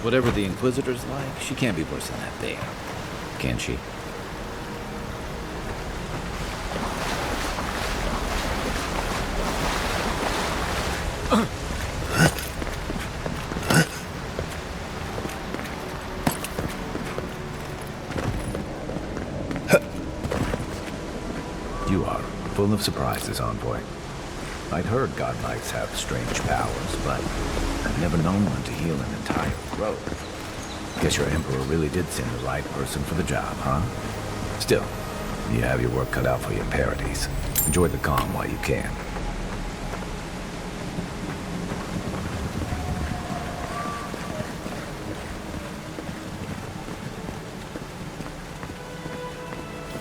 Whatever the Inquisitor's like, she can't be worse than that bear. Can she? You are full of surprises, Envoy. I'd heard God Knights have strange powers, but I've never known one to heal an entire grove. Guess your Emperor really did send the right person for the job, huh? Still, you have your work cut out for your parodies. Enjoy the calm while you can.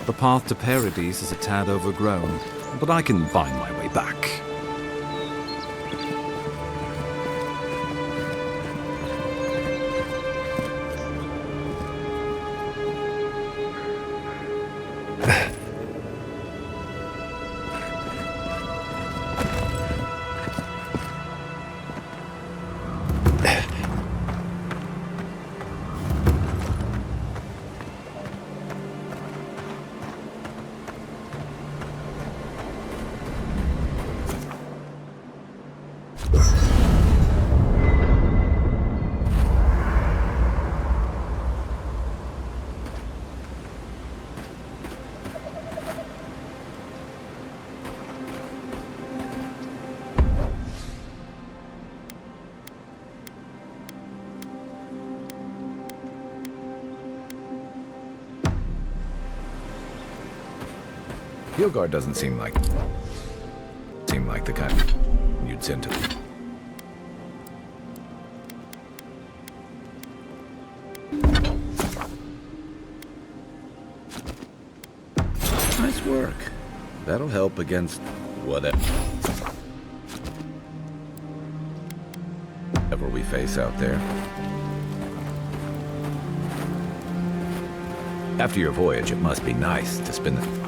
The path to Paradies is a tad overgrown, but I can find my way back. Hilgard doesn't seem like the kind you'd send to me. Nice work. That'll help against whatever we face out there. After your voyage, it must be nice to spend the...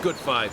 Good fight.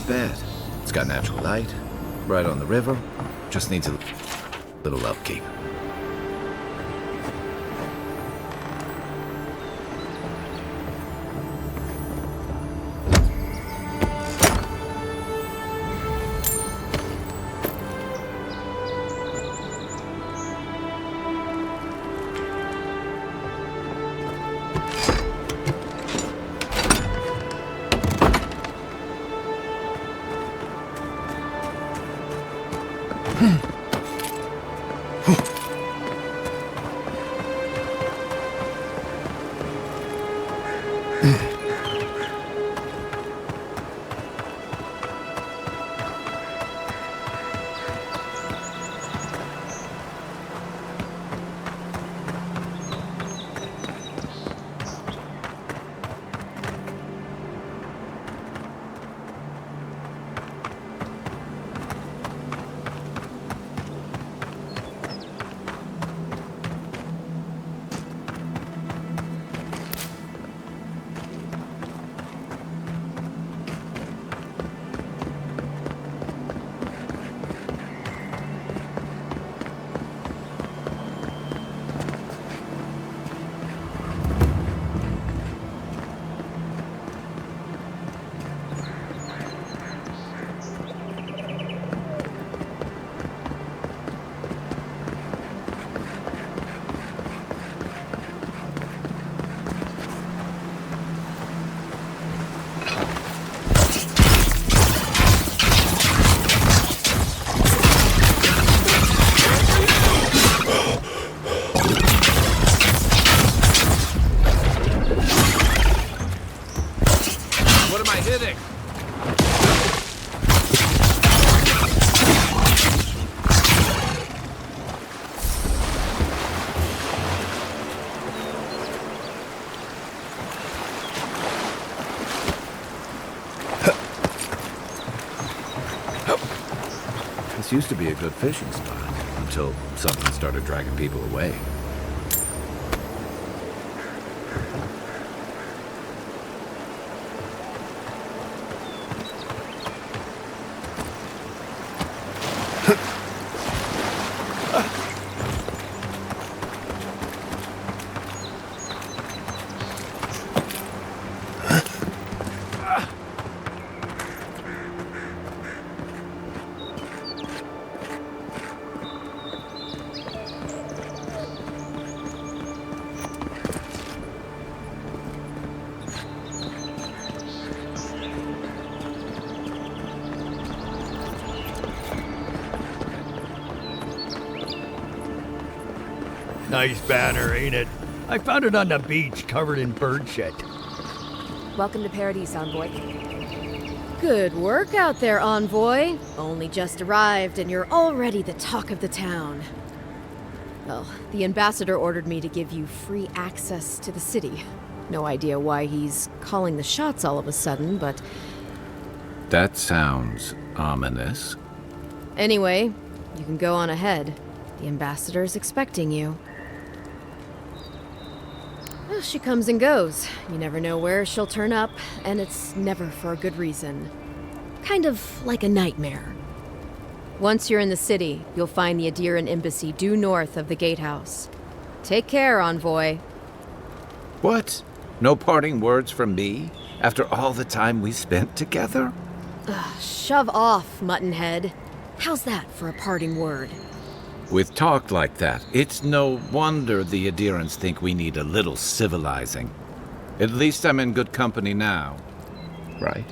Bad. It's got natural light, right on the river, just needs a little upkeep. used to be a good fishing spot, until something started dragging people away. Nice banner, ain't it? I found it on the beach, covered in bird shit. Welcome to Paradise, Envoy. Good work out there, Envoy. Only just arrived and you're already the talk of the town. Well, the ambassador ordered me to give you free access to the city. No idea why he's calling the shots all of a sudden, but... That sounds ominous. Anyway, you can go on ahead. The ambassador's expecting you. Well, she comes and goes. You never know where she'll turn up, and it's never for a good reason. Kind of like a nightmare. Once you're in the city, you'll find the Adiran embassy due north of the gatehouse. Take care, Envoy. What? No parting words from me? After all the time we spent together? Shove off, Muttonhead. How's that for a parting word? With talk like that, it's no wonder the Adirans think we need a little civilizing. At least I'm in good company now, right?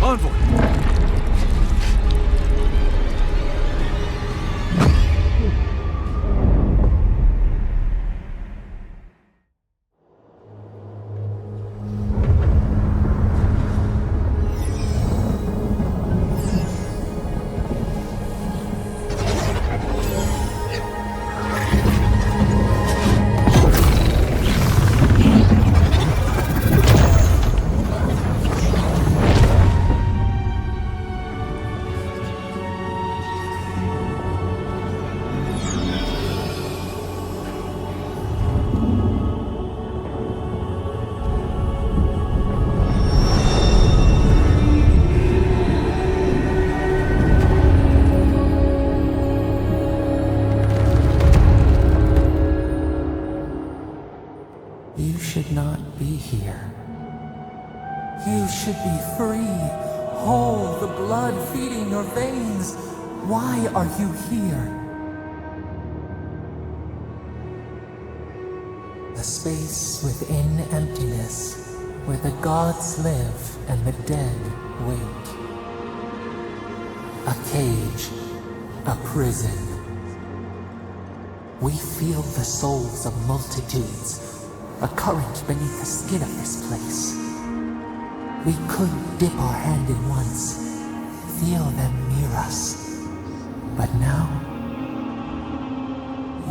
Envoy! You should not be here. You should be free, whole, the blood feeding your veins. Why are you here? A space within emptiness, where the gods live and the dead wait. A cage, a prison. We feel the souls of multitudes, a current beneath the skin of this place. We could dip our hand in once, feel them near us. But now,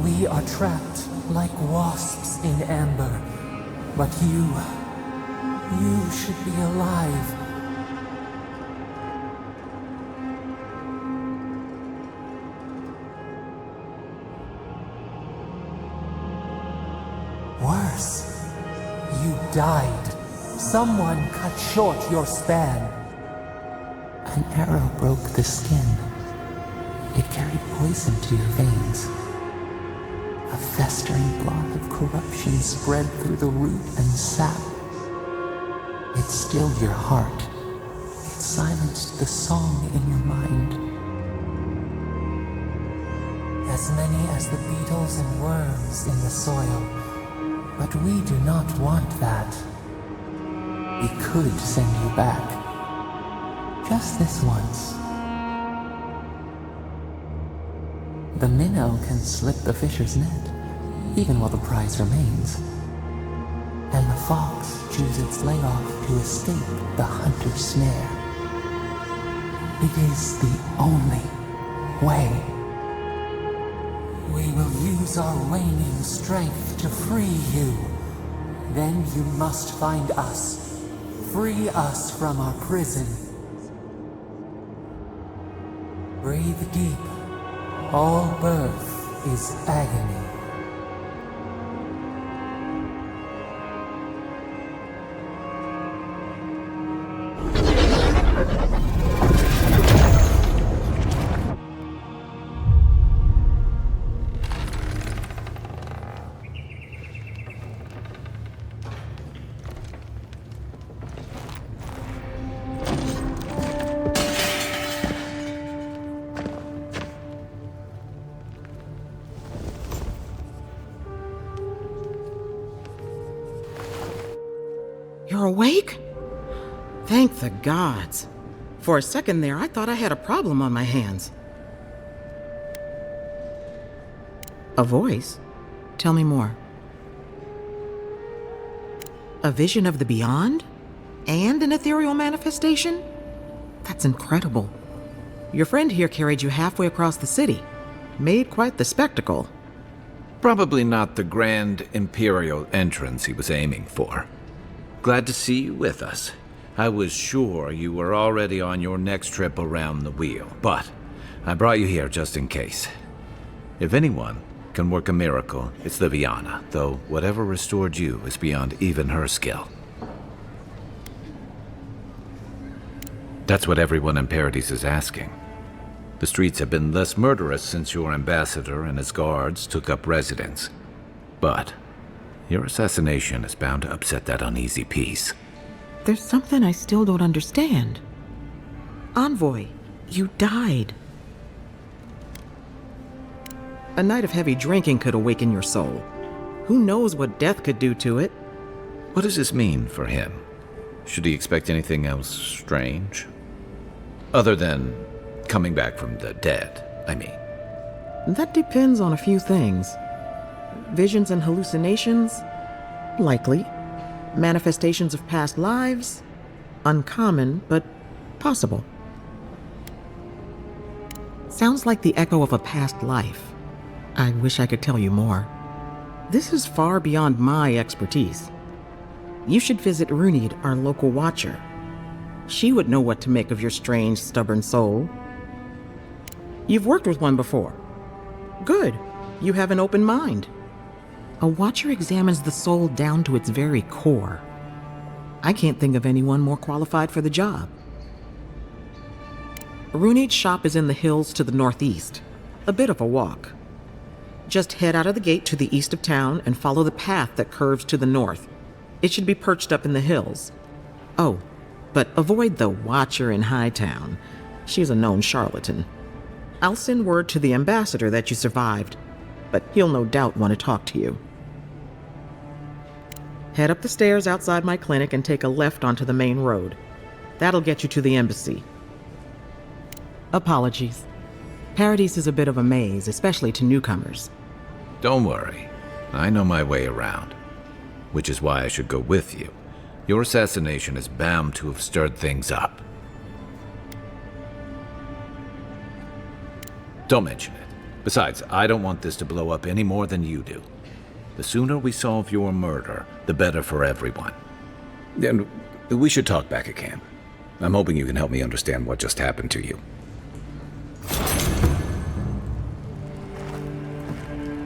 we are trapped like wasps in amber. But you should be alive. Worse, you died. Someone cut short your span. An arrow broke the skin. It carried poison to your veins. A festering blot of corruption spread through the root and sap. It stilled your heart. It silenced the song in your mind. As as many as the beetles and worms in the soil. But we do not want that. We could send you back. Just this once. The minnow can slip the fisher's net, even while the prize remains. And the fox chews its leg off to escape the hunter's snare. It is the only way. We will use our waning strength to free you. Then you must find us. Free us from our prison. Breathe deep. All birth is agony. You're awake? Thank the gods. For a second there, I thought I had a problem on my hands. A voice? Tell me more. A vision of the beyond? And an ethereal manifestation? That's incredible. Your friend here carried you halfway across the city. Made quite the spectacle. Probably not the grand imperial entrance he was aiming for. Glad to see you with us. I was sure you were already on your next trip around the wheel, but I brought you here just in case. If anyone can work a miracle, it's the Viana, though whatever restored you is beyond even her skill. That's what everyone in Paradise is asking. The streets have been less murderous since your ambassador and his guards took up residence. But your assassination is bound to upset that uneasy peace. There's something I still don't understand. Envoy, you died. A night of heavy drinking could awaken your soul. Who knows what death could do to it? What does this mean for him? Should he expect anything else strange? Other than coming back from the dead, I mean. That depends on a few things. Visions and hallucinations? Likely. Manifestations of past lives? Uncommon, but possible. Sounds like the echo of a past life. I wish I could tell you more. This is far beyond my expertise. You should visit Runid, our local watcher. She would know what to make of your strange, stubborn soul. You've worked with one before. Good. You have an open mind. A watcher examines the soul down to its very core. I can't think of anyone more qualified for the job. Runid's shop is in the hills to the northeast. A bit of a walk. Just head out of the gate to the east of town and follow the path that curves to the north. It should be perched up in the hills. Oh, but avoid the watcher in Hightown. She's a known charlatan. I'll send word to the ambassador that you survived, but he'll no doubt want to talk to you. Head up the stairs outside my clinic and take a left onto the main road. That'll get you to the embassy. Apologies. Paradise is a bit of a maze, especially to newcomers. Don't worry. I know my way around. Which is why I should go with you. Your assassination is bound to have stirred things up. Don't mention it. Besides, I don't want this to blow up any more than you do. The sooner we solve your murder, the better for everyone. And we should talk back at camp. I'm hoping you can help me understand what just happened to you.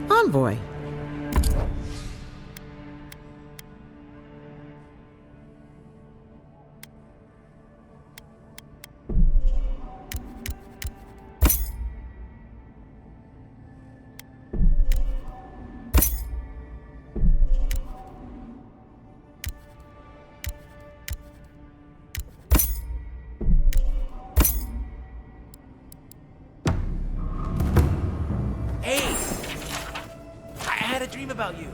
Envoy. Hey, about you.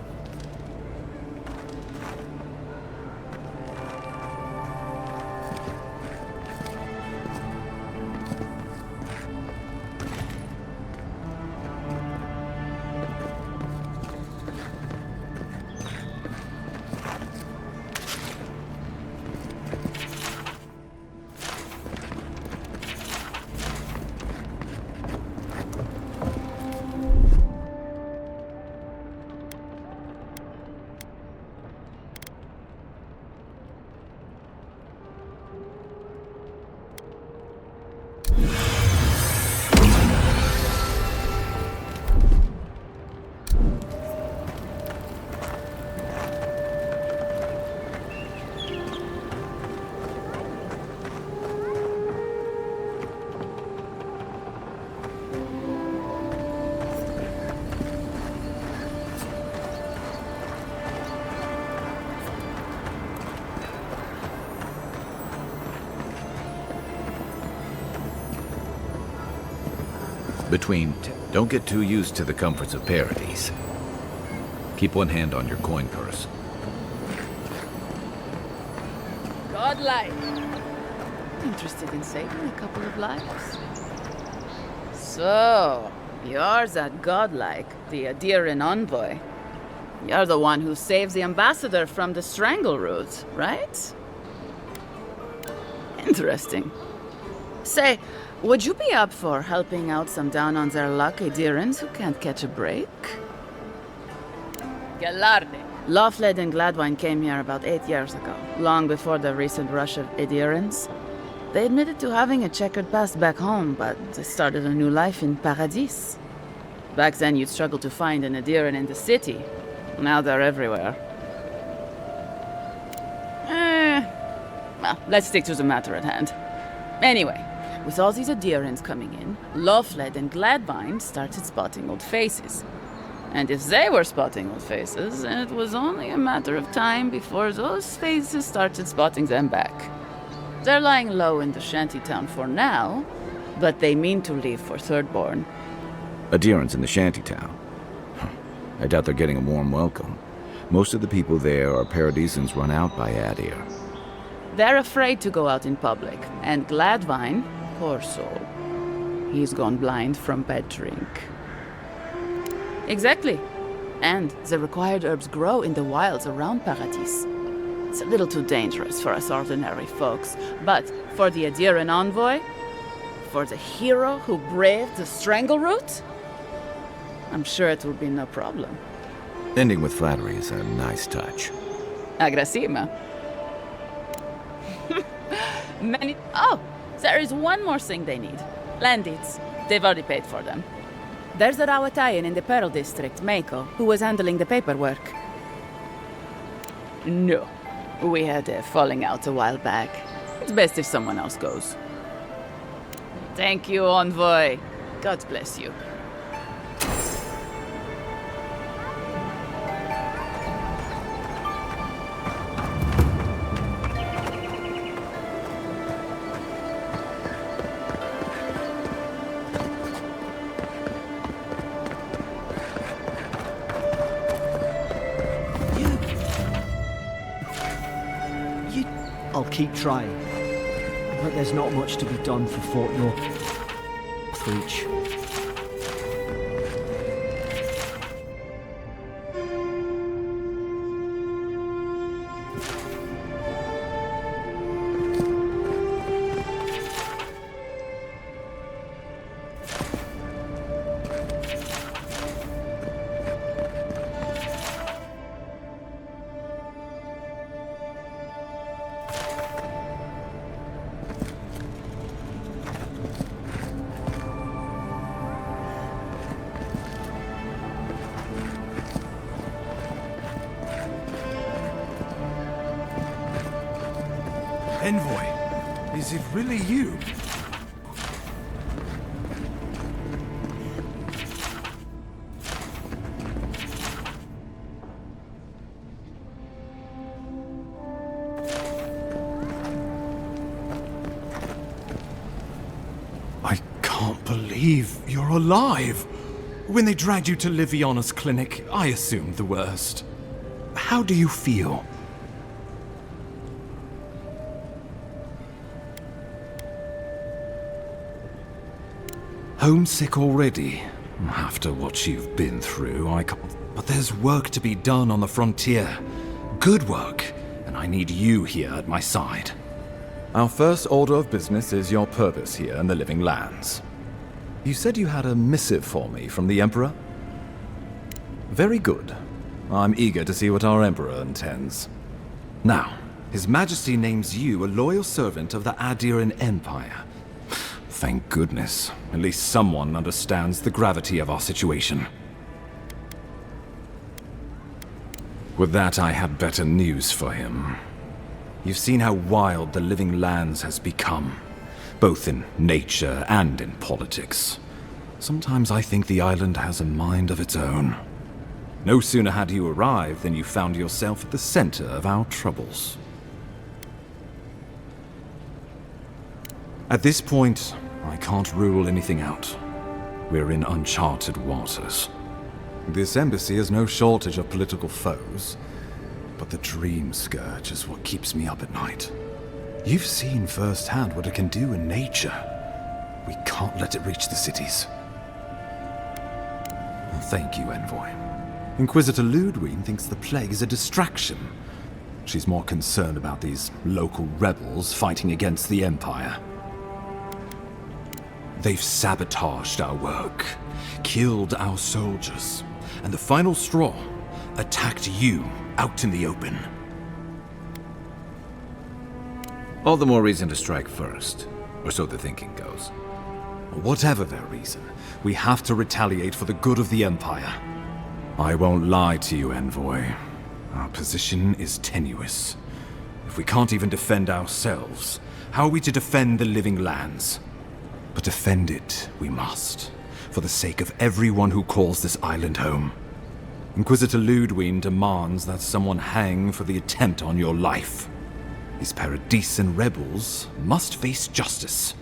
Don't get too used to the comforts of Paradise. Keep one hand on your coin purse. Godlike. Interested in saving a couple of lives? So, you're that godlike, the Adiran envoy. You're the one who saves the ambassador from the strangle root, right? Interesting. Say, would you be up for helping out some down-on-their-luck Adirans who can't catch a break? Galarde. Lawfled and Gladwine came here about 8 years ago, long before the recent rush of Adirans. They admitted to having a checkered past back home, but they started a new life in Paradis. Back then, you'd struggle to find an Adiran in the city. Now they're everywhere. Well, let's stick to the matter at hand. Anyway, with all these Adirans coming in, Lawfled and Gladwine started spotting old faces. And if they were spotting old faces, it was only a matter of time before those faces started spotting them back. They're lying low in the shantytown for now, but they mean to leave for Thirdborn. Adirans in the shantytown. I doubt they're getting a warm welcome. Most of the people there are Paradisans run out by Adir. They're afraid to go out in public, and Gladwine, poor soul, he's gone blind from bad drink. Exactly. And the required herbs grow in the wilds around Paradis. It's a little too dangerous for us ordinary folks, but for the Adiran envoy, for the hero who braved the strangle root, I'm sure it will be no problem. Ending with flattery is a nice touch. Agrasima. Oh, there is one more thing they need. Land deeds. They've already paid for them. There's a Rawatayan in the Pearl District, Mako, who was handling the paperwork. No. We had a falling out a while back. It's best if someone else goes. Thank you, Envoy. God bless you. I'll keep trying. But there's not much to be done for Fort Northreach. Envoy, is it really you? I can't believe you're alive. When they dragged you to Liviana's clinic, I assumed the worst. How do you feel? Homesick already? After what you've been through, I can't... But there's work to be done on the frontier. Good work, and I need you here at my side. Our first order of business is your purpose here in the Living Lands. You said you had a missive for me from the Emperor? Very good. I'm eager to see what our Emperor intends. Now, His Majesty names you a loyal servant of the Adiran Empire. Thank goodness. At least someone understands the gravity of our situation. With that, I have better news for him. You've seen how wild the Living Lands has become, both in nature and in politics. Sometimes I think the island has a mind of its own. No sooner had you arrived than you found yourself at the center of our troubles. At this point, I can't rule anything out. We're in uncharted waters. This embassy has no shortage of political foes, but the dream scourge is what keeps me up at night. You've seen firsthand what it can do in nature. We can't let it reach the cities. Thank you, Envoy. Inquisitor Ludwig thinks the plague is a distraction. She's more concerned about these local rebels fighting against the Empire. They've sabotaged our work, killed our soldiers, and the final straw, attacked you out in the open. All the more reason to strike first, or so the thinking goes. Whatever their reason, we have to retaliate for the good of the Empire. I won't lie to you, Envoy. Our position is tenuous. If we can't even defend ourselves, how are we to defend the Living Lands? But defend it we must, for the sake of everyone who calls this island home. Inquisitor Ludwig demands that someone hang for the attempt on your life. These Paradisian rebels must face justice.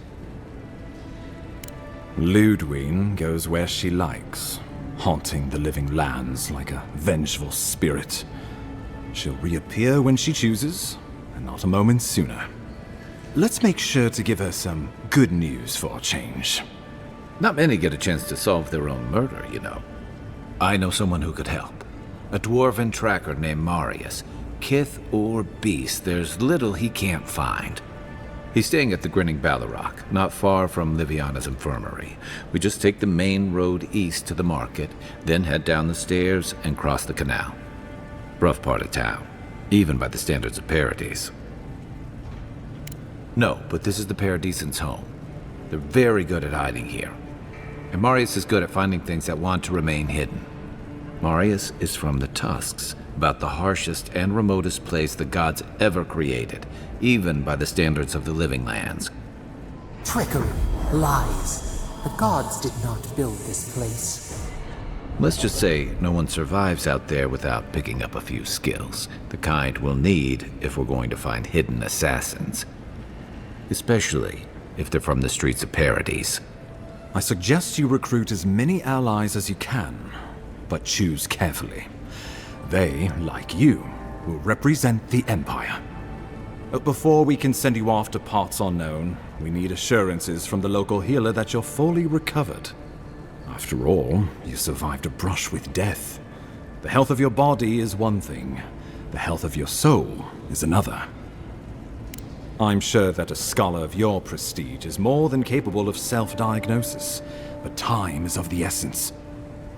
Ludwig goes where she likes, haunting the Living Lands like a vengeful spirit. She'll reappear when she chooses, and not a moment sooner. Let's make sure to give her some good news for a change. Not many get a chance to solve their own murder, you know. I know someone who could help. A dwarven tracker named Marius. Kith or beast, there's little he can't find. He's staying at the Grinning Ballarrock, not far from Liviana's infirmary. We just take the main road east to the market, then head down the stairs and cross the canal. Rough part of town, even by the standards of Paradis. No, but this is the Paradisians' home. They're very good at hiding here. And Marius is good at finding things that want to remain hidden. Marius is from the Tusks, about the harshest and remotest place the gods ever created, even by the standards of the Living Lands. Trickery, lies. The gods did not build this place. Let's just say no one survives out there without picking up a few skills, the kind we'll need if we're going to find hidden assassins. Especially if they're from the streets of Paradis. I suggest you recruit as many allies as you can, but choose carefully. They, like you, will represent the Empire. But before we can send you off to parts unknown, we need assurances from the local healer that you're fully recovered. After all, you survived a brush with death. The health of your body is one thing, the health of your soul is another. I'm sure that a scholar of your prestige is more than capable of self-diagnosis, but time is of the essence.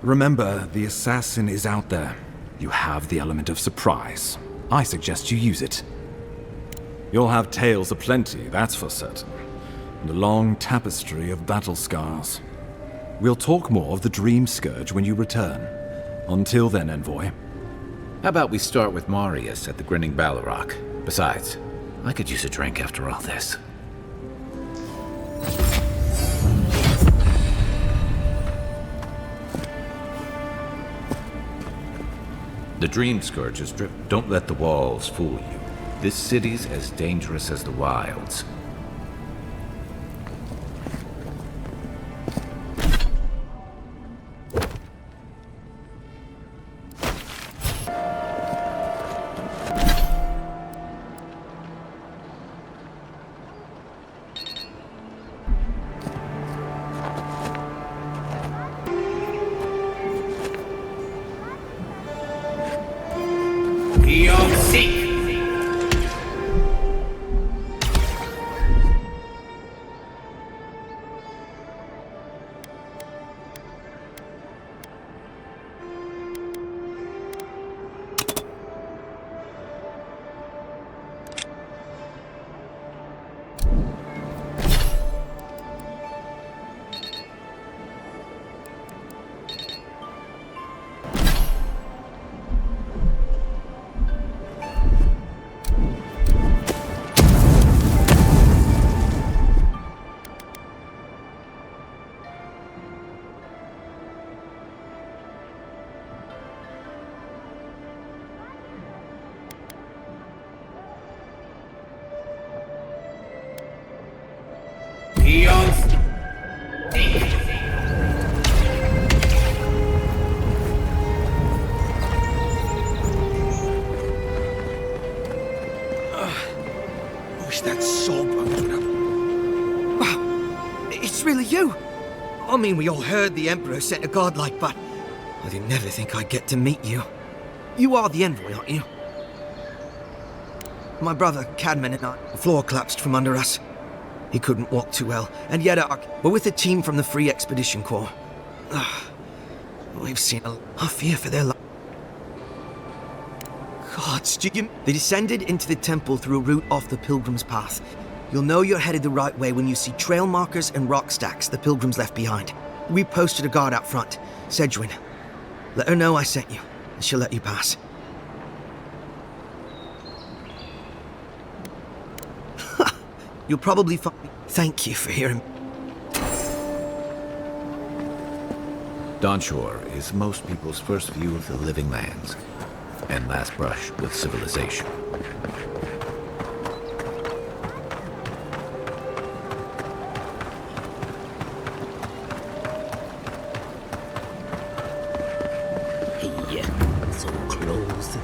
Remember, the assassin is out there. You have the element of surprise. I suggest you use it. You'll have tales aplenty, that's for certain, and a long tapestry of battle scars. We'll talk more of the Dream Scourge when you return. Until then, Envoy. How about we start with Marius at the Grinning Ballarrock? Besides, I could use a drink after all this. The Dream Scourge is driven. Don't let the walls fool you. This city's as dangerous as the wilds. I mean, we all heard the Emperor sent a godlike, but I did never think I'd get to meet you. You are the envoy, aren't you? My brother, Cadman, and I, the floor collapsed from under us. He couldn't walk too well, and yet we're with a team from the Free Expedition Corps. We've seen I fear for their life. Gods, they descended into the temple through a route off the Pilgrim's Path. You'll know you're headed the right way when you see trail markers and rock stacks the Pilgrims left behind. We posted a guard out front, Sedgwin. Let her know I sent you, and she'll let you pass. You'll probably find... Thank you for hearing... Dawnshore is most people's first view of the living lands, and last brush with civilization. So close.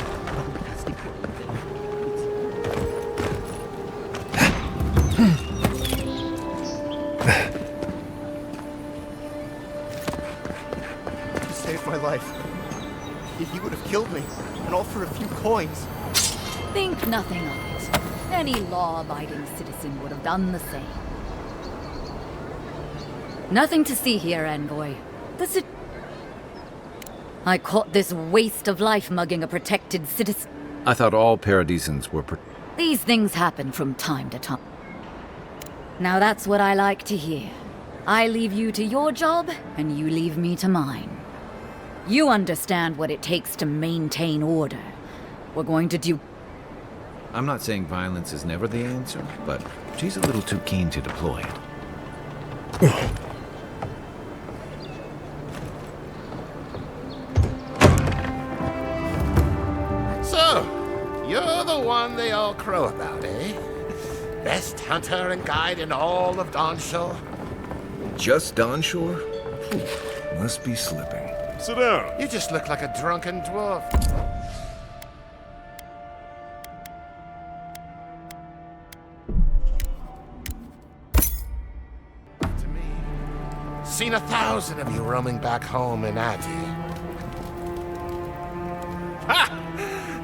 You saved my life. He would have killed me, and all for a few coins. Think nothing of it. Any law-abiding citizen would have done the same. Nothing to see here, envoy. I caught this waste of life mugging a protected citizen. I thought all Paradisans were These things happen from time to time. Now that's what I like to hear. I leave you to your job, and you leave me to mine. You understand what it takes to maintain order. We're going to do... I'm not saying violence is never the answer, but she's a little too keen to deploy it. You're the one they all crow about, eh? Best hunter and guide in all of Dawnshore? Just Dawnshore? Must be slipping. Sit down. You just look like a drunken dwarf. To me, seen 1,000 of you roaming back home in Adi. Ha!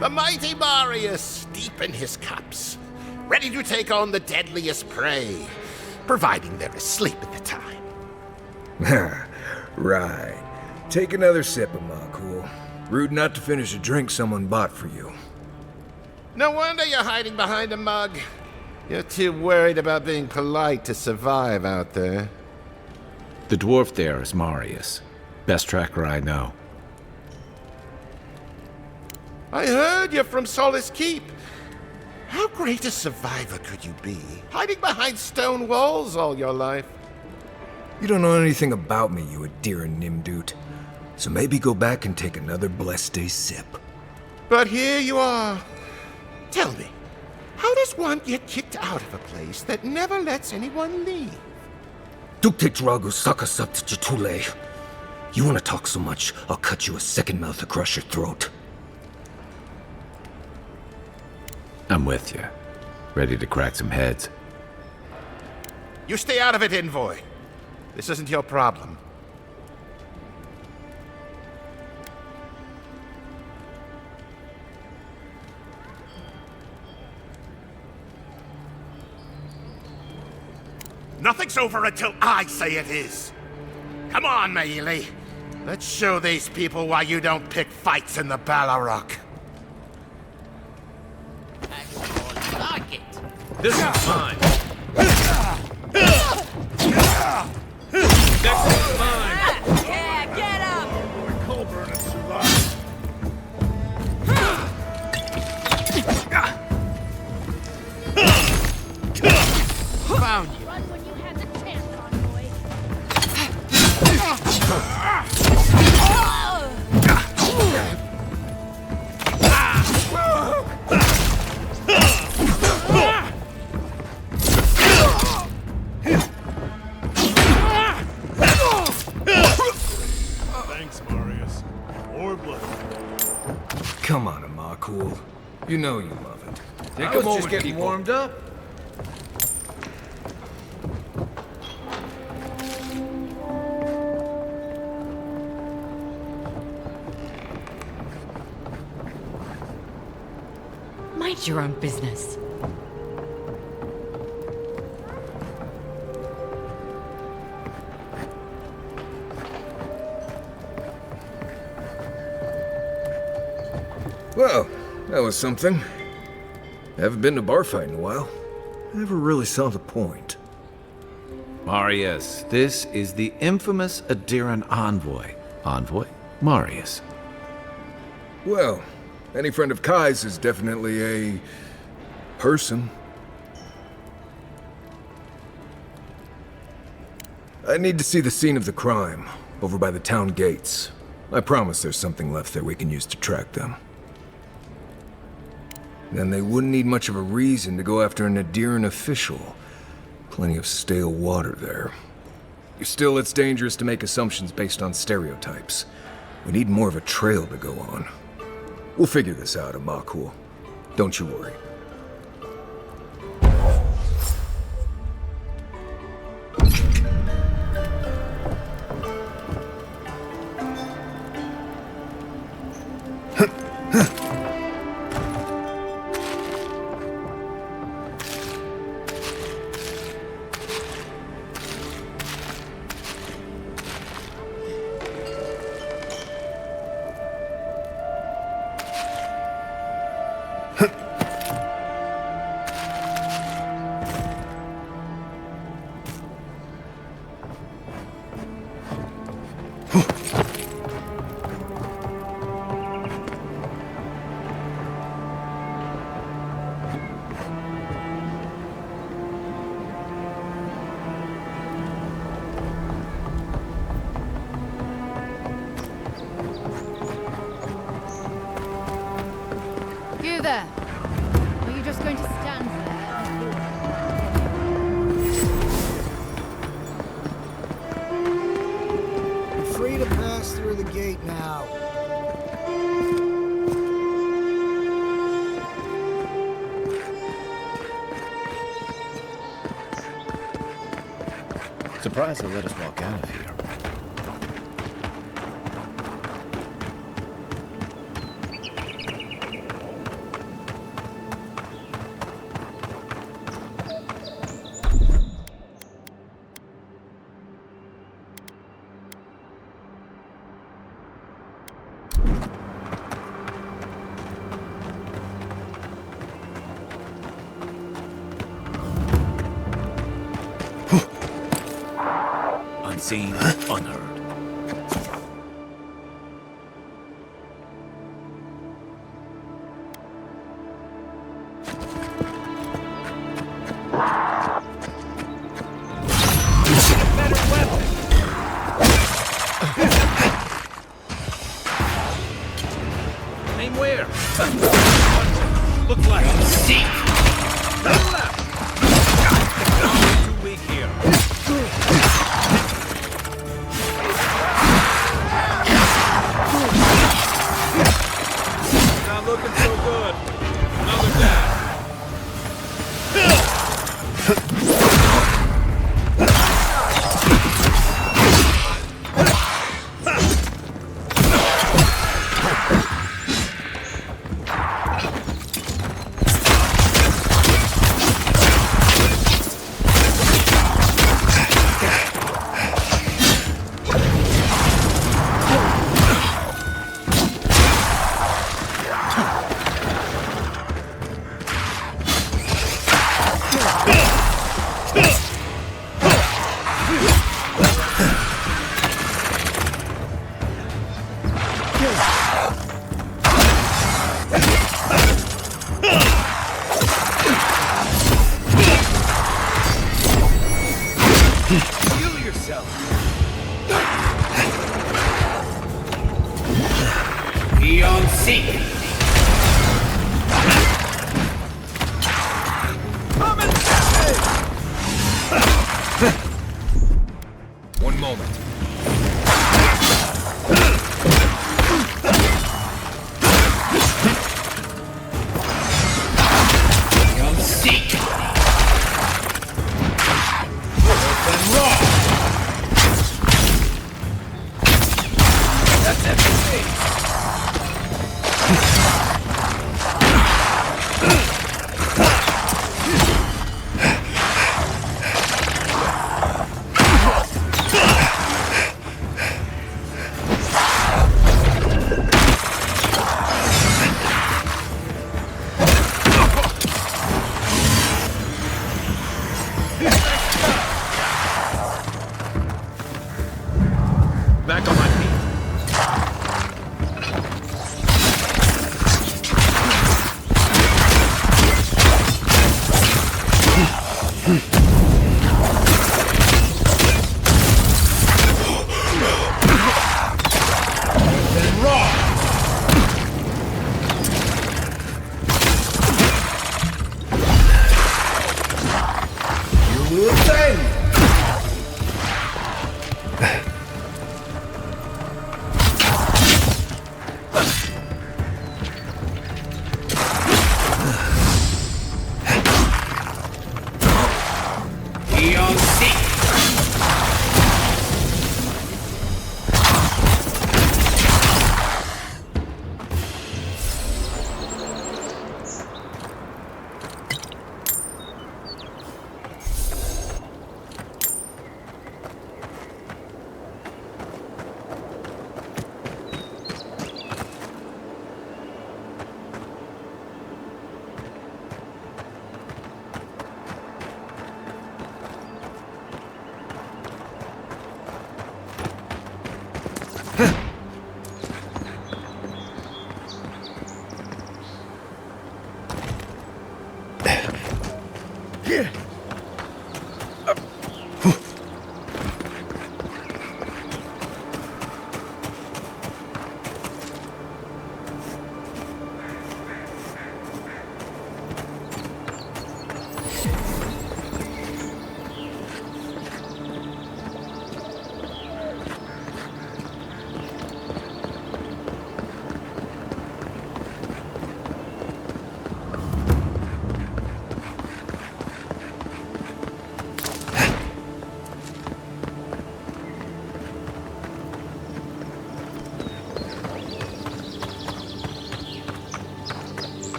The mighty Marius, deep in his cups, ready to take on the deadliest prey, providing they're asleep at the time. Right. Take another sip of my cool. Rude not to finish a drink someone bought for you. No wonder you're hiding behind a mug. You're too worried about being polite to survive out there. The dwarf there is Marius. Best tracker I know. I heard you're from Solace Keep. How great a survivor could you be, hiding behind stone walls all your life? You don't know anything about me, you Adira Nimdut. So maybe go back and take another blessed day sip. But here you are. Tell me, how does one get kicked out of a place that never lets anyone leave? Dukte Dragu Sakasat Jatule. You want to talk so much, I'll cut you a second mouth across your throat. I'm with you. Ready to crack some heads. You stay out of it, envoy. This isn't your problem. Nothing's over until I say it is. Come on, Meili. Let's show these people why you don't pick fights in the Ballarok. Like it. This is mine. Next one's mine. Yeah, get up! Colburn and survive. Found you. Run when you had the chance, Envoy. Thanks, Marius. More blood. Come on, Amakul. You know you love it. Take a moment, getting warmed up. Mind your own business. Well, that was something. Haven't been to bar fight in a while. Never really saw the point. Marius, this is the infamous Adiran envoy. Envoy? Marius. Well, any friend of Kai's is definitely a person. I need to see the scene of the crime, over by the town gates. I promise there's something left there we can use to track them. Then they wouldn't need much of a reason to go after an Adiran official. Plenty of stale water there. Still, it's dangerous to make assumptions based on stereotypes. We need more of a trail to go on. We'll figure this out, Amakul. Don't you worry. You there? Are you just going to stand there? You're free to pass through the gate now. Surprised they let us walk out of here. Unseen, unheard. Aim where? Look left. Seek. Turn left. Too weak here. Not looking so good. Another dash.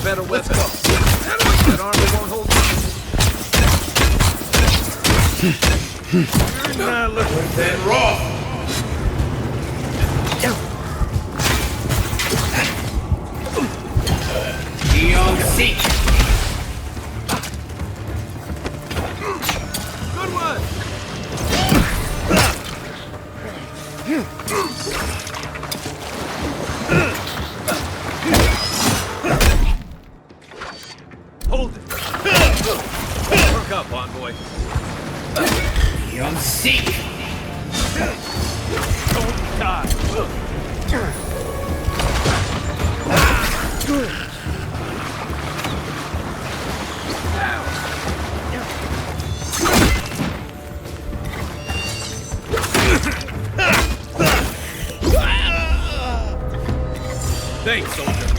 Better weapon. That armor won't hold you. You're not looking that raw. Neon seek. Good one. Hold it. Work up, envoy. Young seek. Don't die. Thanks, soldier.